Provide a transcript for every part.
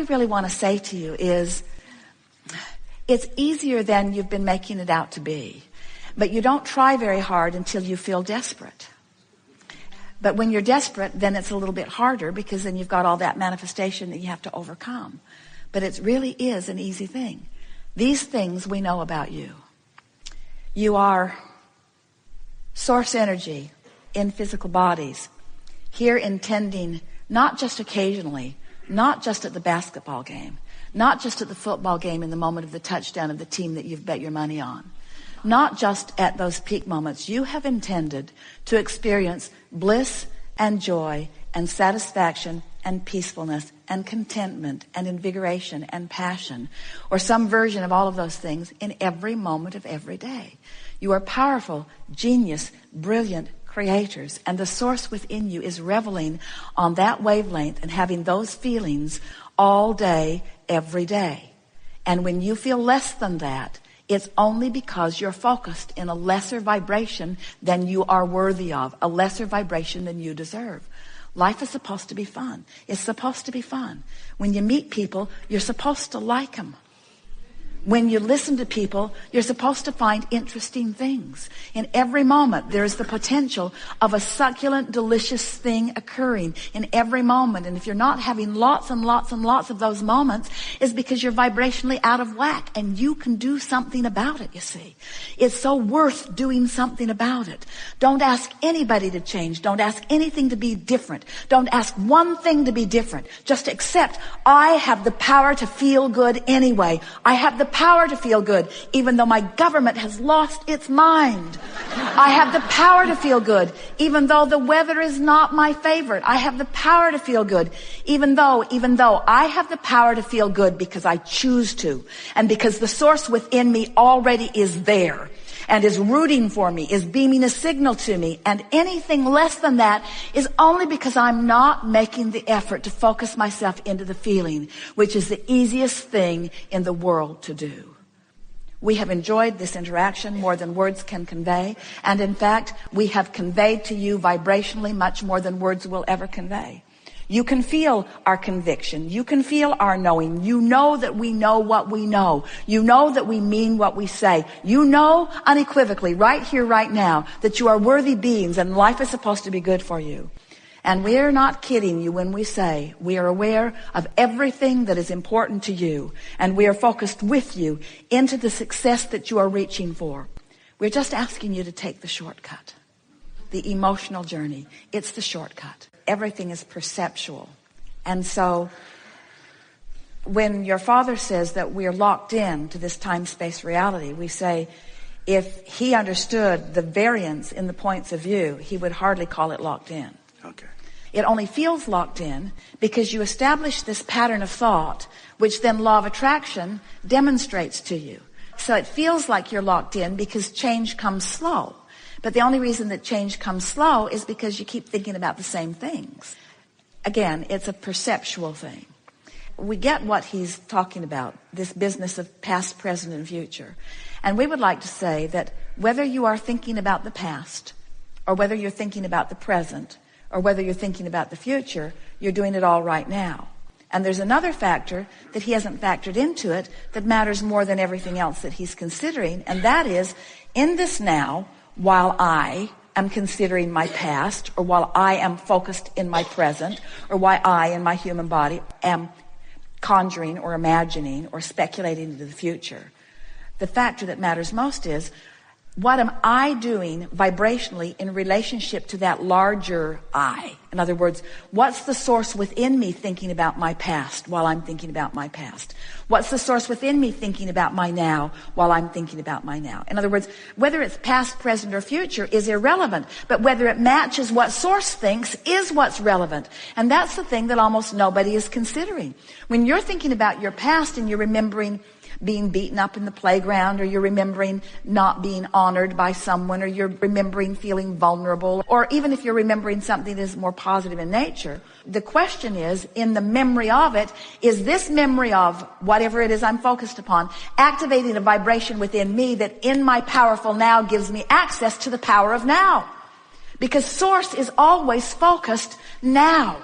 really want to say to you is, it's easier than you've been making it out to be. But you don't try very hard until you feel desperate. But when you're desperate, then it's a little bit harder, because then you've got all that manifestation that you have to overcome. But it really is an easy thing. These things we know about you. You are source energy in physical bodies, here intending not just occasionally, not just at the basketball game, not just at the football game in the moment of the touchdown of the team that you've bet your money on, not just at those peak moments. You have intended to experience bliss and joy and satisfaction and peacefulness and contentment and invigoration and passion, or some version of all of those things in every moment of every day. You are powerful, genius, brilliant creators, and the source within you is reveling on that wavelength and having those feelings all day, every day. And when you feel less than that, it's only because you're focused in a lesser vibration than you are worthy of, a lesser vibration than you deserve. Life is supposed to be fun. It's supposed to be fun. When you meet people, you're supposed to like them. When you listen to people, you're supposed to find interesting things. In every moment, there is the potential of a succulent, delicious thing occurring in every moment. And if you're not having lots and lots and lots of those moments, it's because you're vibrationally out of whack, and you can do something about it, you see. It's so worth doing something about it. Don't ask anybody to change. Don't ask anything to be different. Don't ask one thing to be different. Just accept, I have the power to feel good anyway. I have the power to feel good, even though my government has lost its mind. I have the power to feel good, even though the weather is not my favorite. I have the power to feel good, even though I have the power to feel good because I choose to, and because the source within me already is there and is rooting for me, is beaming a signal to me. And anything less than that is only because I'm not making the effort to focus myself into the feeling, which is the easiest thing in the world to do. We have enjoyed this interaction more than words can convey. And in fact, we have conveyed to you vibrationally much more than words will ever convey. You can feel our conviction. You can feel our knowing. You know that we know what we know. You know that we mean what we say. You know unequivocally, right here, right now, that you are worthy beings and life is supposed to be good for you. And we're not kidding you when we say we are aware of everything that is important to you, and we are focused with you into the success that you are reaching for. We're just asking you to take the shortcut. The emotional journey, it's the shortcut. Everything is perceptual. And so when your father says that we are locked in to this time-space reality, we say if he understood the variance in the points of view, he would hardly call it locked in. Okay. It only feels locked in because you establish this pattern of thought, which then law of attraction demonstrates to you. So it feels like you're locked in because change comes slow. But the only reason that change comes slow is because you keep thinking about the same things. Again, it's a perceptual thing. We get what he's talking about, this business of past, present, and future. And we would like to say that whether you are thinking about the past, or whether you're thinking about the present, or whether you're thinking about the future, you're doing it all right now. And there's another factor that he hasn't factored into it that matters more than everything else that he's considering, and that is, in this now, while I am considering my past, or while I am focused in my present, or while I in my human body am conjuring or imagining or speculating into the future, the factor that matters most is, what am I doing vibrationally in relationship to that larger I? In other words, what's the source within me thinking about my past while I'm thinking about my past? What's the source within me thinking about my now while I'm thinking about my now? In other words, whether it's past, present, or future is irrelevant, but whether it matches what source thinks is what's relevant. And that's the thing that almost nobody is considering. When you're thinking about your past and you're remembering being beaten up in the playground, or you're remembering not being honored by someone, or you're remembering feeling vulnerable, or even if you're remembering something that is more positive in nature, the question is, in the memory of it, is this memory of whatever it is I'm focused upon activating a vibration within me that in my powerful now gives me access to the power of now? Because source is always focused now.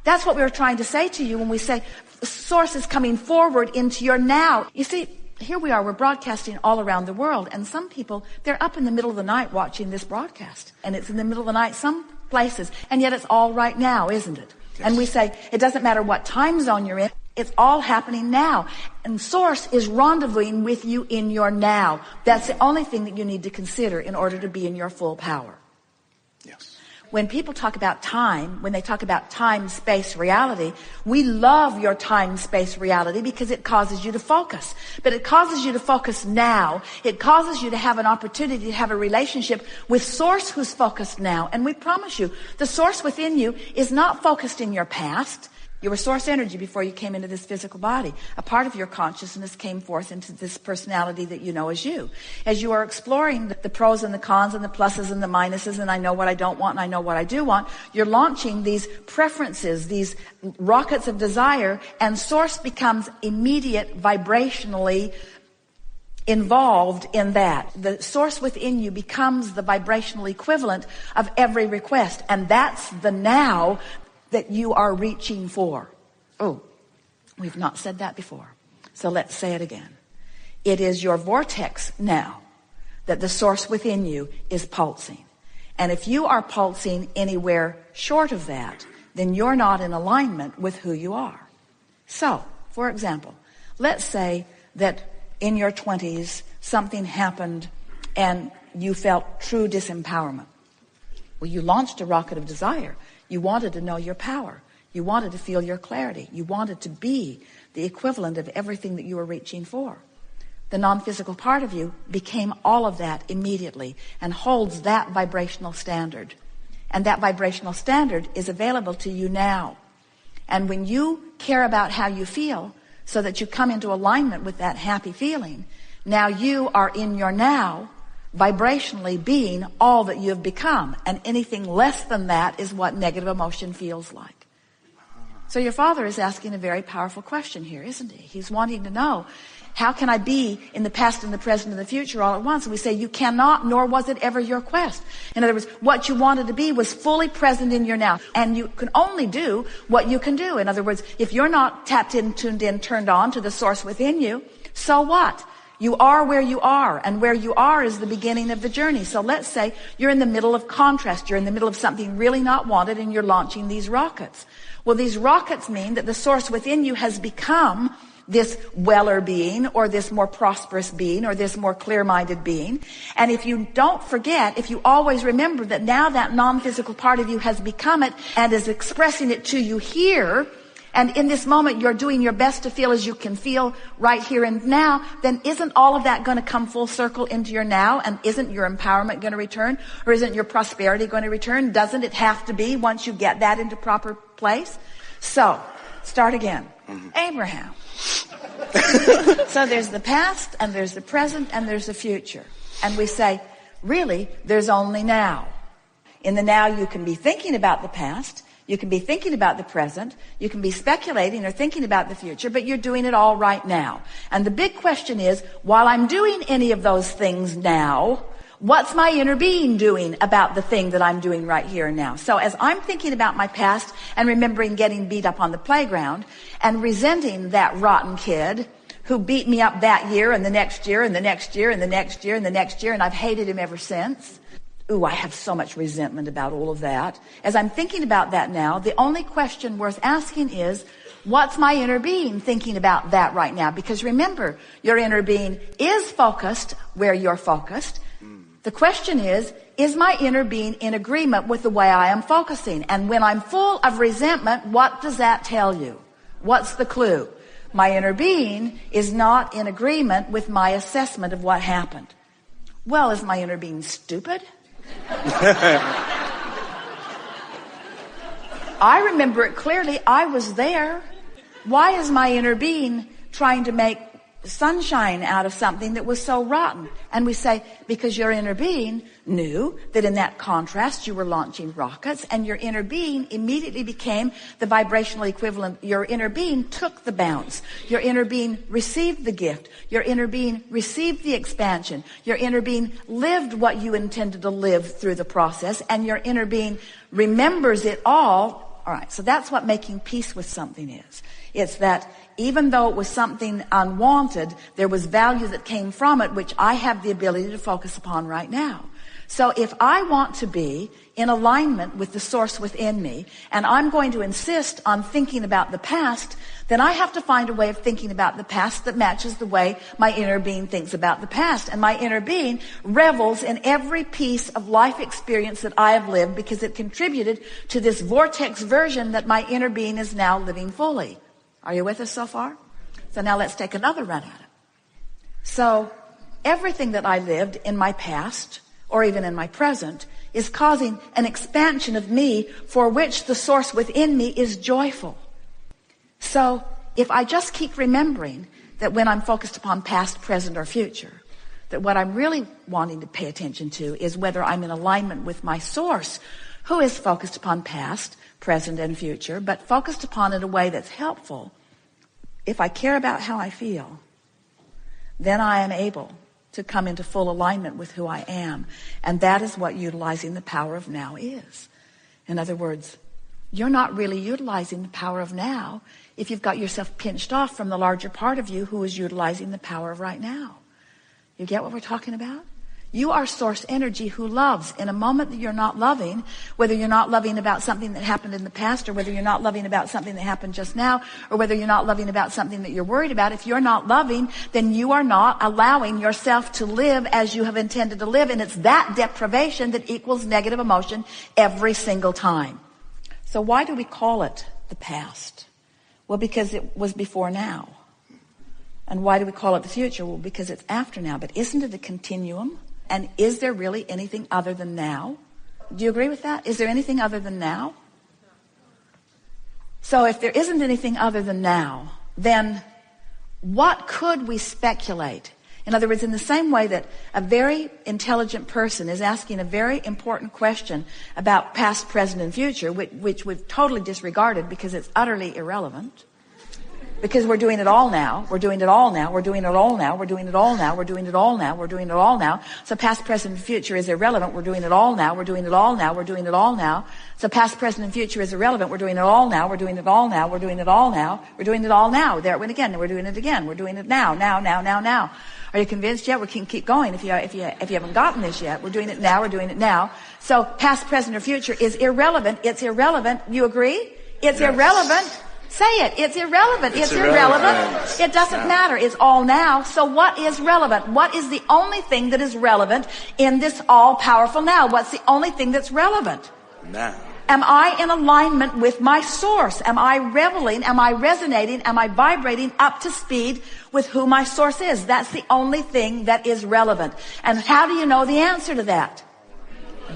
That's what we were trying to say to you when we say source is coming forward into your now. You see, here we are, we're broadcasting all around the world, and some people, they're up in the middle of the night watching this broadcast, and it's in the middle of the night some places, and yet it's all right now, isn't it? Yes. And we say, it doesn't matter what time zone you're in, it's all happening now. And Source is rendezvousing with you in your now. That's the only thing that you need to consider in order to be in your full power. Yes. When people talk about time, when they talk about time, space, reality, we love your time, space, reality because it causes you to focus. But it causes you to focus now. It causes you to have an opportunity to have a relationship with Source who's focused now. And we promise you, the Source within you is not focused in your past. You were Source energy before you came into this physical body. A part of your consciousness came forth into this personality that you know as you. As you are exploring the pros and the cons and the pluses and the minuses, and I know what I don't want and I know what I do want, you're launching these preferences, these rockets of desire, and Source becomes immediate vibrationally involved in that. The Source within you becomes the vibrational equivalent of every request, and that's the now that you are reaching for. Oh, we've not said that before. So let's say it again. It is your vortex now that the Source within you is pulsing. And if you are pulsing anywhere short of that, then you're not in alignment with who you are. So, for example, let's say that in your 20s, something happened and you felt true disempowerment. Well, you launched a rocket of desire. You wanted to know your power. You wanted to feel your clarity. You wanted to be the equivalent of everything that you were reaching for. The non-physical part of you became all of that immediately and holds that vibrational standard. And that vibrational standard is available to you now. And when you care about how you feel so that you come into alignment with that happy feeling, now you are in your now, vibrationally being all that you have become, and anything less than that is what negative emotion feels like. So your Father is asking a very powerful question here, isn't he? He's wanting to know, how can I be in the past and the present and the future all at once? And we say, you cannot, nor was it ever your quest. In other words, what you wanted to be was fully present in your now, and you can only do what you can do. In other words, if you're not tapped in, tuned in, turned on to the Source within you, so what? You are where you are, and where you are is the beginning of the journey. So let's say you're in the middle of contrast. You're in the middle of something really not wanted, and you're launching these rockets. Well, these rockets mean that the Source within you has become this weller being, or this more prosperous being, or this more clear-minded being. And if you don't forget, if you always remember that now that non-physical part of you has become it and is expressing it to you here, and in this moment you're doing your best to feel as you can feel right here and now, then isn't all of that going to come full circle into your now? And isn't your empowerment going to return? Or isn't your prosperity going to return? Doesn't it have to be once you get that into proper place? So, start again. Abraham. So there's the past, and there's the present, and there's the future. And we say, really, there's only now. In the now you can be thinking about the past, you can be thinking about the present, you can be speculating or thinking about the future, but you're doing it all right now. And the big question is, while I'm doing any of those things now, what's my inner being doing about the thing that I'm doing right here and now? So as I'm thinking about my past and remembering getting beat up on the playground and resenting that rotten kid who beat me up that year and the next year and the next year and the next year and the next year, and I've hated him ever since. Ooh, I have so much resentment about all of that. As I'm thinking about that now, the only question worth asking is, what's my inner being thinking about that right now? Because remember, your inner being is focused where you're focused. The question is my inner being in agreement with the way I am focusing? And when I'm full of resentment, what does that tell you? What's the clue? My inner being is not in agreement with my assessment of what happened. Well, is my inner being stupid? I remember it clearly. I was there. Why is my inner being trying to make sunshine out of something that was so rotten? And we say, because your inner being knew that in that contrast you were launching rockets, and your inner being immediately became the vibrational equivalent. Your inner being took the bounce. Your inner being received the gift. Your inner being received the expansion. Your inner being lived what you intended to live through the process, and your inner being remembers it all. All right, so that's what making peace with something is. It's that even though it was something unwanted, there was value that came from it, which I have the ability to focus upon right now. So if I want to be in alignment with the source within me, and I'm going to insist on thinking about the past, then I have to find a way of thinking about the past that matches the way my inner being thinks about the past. And my inner being revels in every piece of life experience that I have lived, because it contributed to this vortex version that my inner being is now living fully. Are you with us so far? So now let's take another run at it. So everything that I lived in my past, or even in my present, is causing an expansion of me for which the source within me is joyful. So if I just keep remembering that when I'm focused upon past, present, or future, that what I'm really wanting to pay attention to is whether I'm in alignment with my source, who is focused upon past, present, and future, but focused upon it in a way that's helpful. If I care about how I feel, then I am able to come into full alignment with who I am. And that is what utilizing the power of now is. In other words, you're not really utilizing the power of now if you've got yourself pinched off from the larger part of you who is utilizing the power of right now. You get what we're talking about? You are source energy who loves. In a moment that you're not loving, whether you're not loving about something that happened in the past, or whether you're not loving about something that happened just now, or whether you're not loving about something that you're worried about, if you're not loving, then you are not allowing yourself to live as you have intended to live. And it's that deprivation that equals negative emotion every single time. So why do we call it the past? Well, because it was before now. And why do we call it the future? Well, because it's after now. But isn't it a continuum? And is there really anything other than now? Do you agree with that? Is there anything other than now? So if there isn't anything other than now, then what could we speculate? In other words, in the same way that a very intelligent person is asking a very important question about past, present, and future, which we've totally disregarded because it's utterly irrelevant. Because we're doing it all now. We're doing it all now. We're doing it all now. We're doing it all now. We're doing it all now. We're doing it all now. So past, present, and future is irrelevant. We're doing it all now. We're doing it all now. We're doing it all now. So past, present, and future is irrelevant. We're doing it all now. We're doing it all now. We're doing it all now. We're doing it all now. There it went again. We're doing it again. We're doing it now. Now. Are you convinced yet? We can keep going if you haven't gotten this yet. We're doing it now. We're doing it now. So past, present, or future is irrelevant. It's irrelevant. You agree? It's irrelevant. Say it. It's irrelevant. It's irrelevant. It doesn't matter. It's all now. So what is relevant? What is the only thing that is relevant in this all-powerful now? What's the only thing that's relevant? Now. Am I in alignment with my source? Am I reveling? Am I resonating? Am I vibrating up to speed with who my source is? That's the only thing that is relevant. And how do you know the answer to that?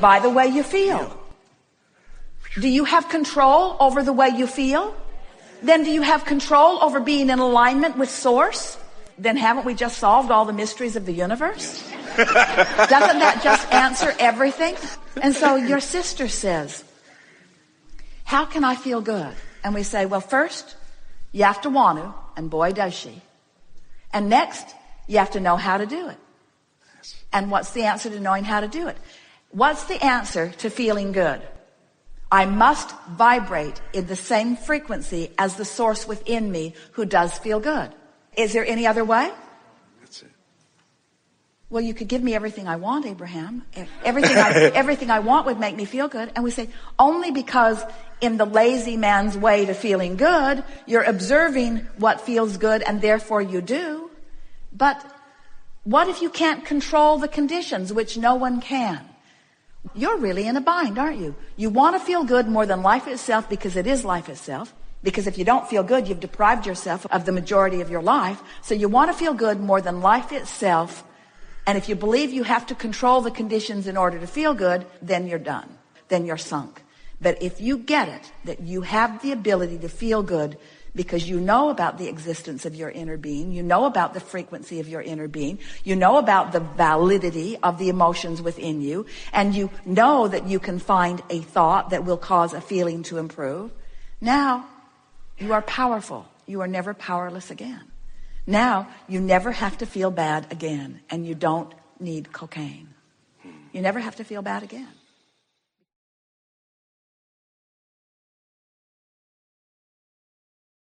By the way you feel. Do you have control over the way you feel? Then do you have control over being in alignment with source? Then haven't we just solved all the mysteries of the universe? Doesn't that just answer everything? And so your sister says, how can I feel good? And we say, well, first, you have to want to, and boy, does she. And next, you have to know how to do it. And what's the answer to knowing how to do it? What's the answer to feeling good? I must vibrate in the same frequency as the source within me who does feel good. Is there any other way? That's it. Well, you could give me everything I want, Abraham. Everything I want would make me feel good. And we say, only because in the lazy man's way to feeling good, you're observing what feels good and therefore you do. But what if you can't control the conditions, which no one can? You're really in a bind, aren't you? You want to feel good more than life itself because it is life itself. Because if you don't feel good, you've deprived yourself of the majority of your life. So you want to feel good more than life itself. And if you believe you have to control the conditions in order to feel good, then you're done. Then you're sunk. But if you get it, that you have the ability to feel good because you know about the existence of your inner being, you know about the frequency of your inner being, you know about the validity of the emotions within you, and you know that you can find a thought that will cause a feeling to improve. Now, you are powerful. You are never powerless again. Now, you never have to feel bad again, and you don't need cocaine. You never have to feel bad again.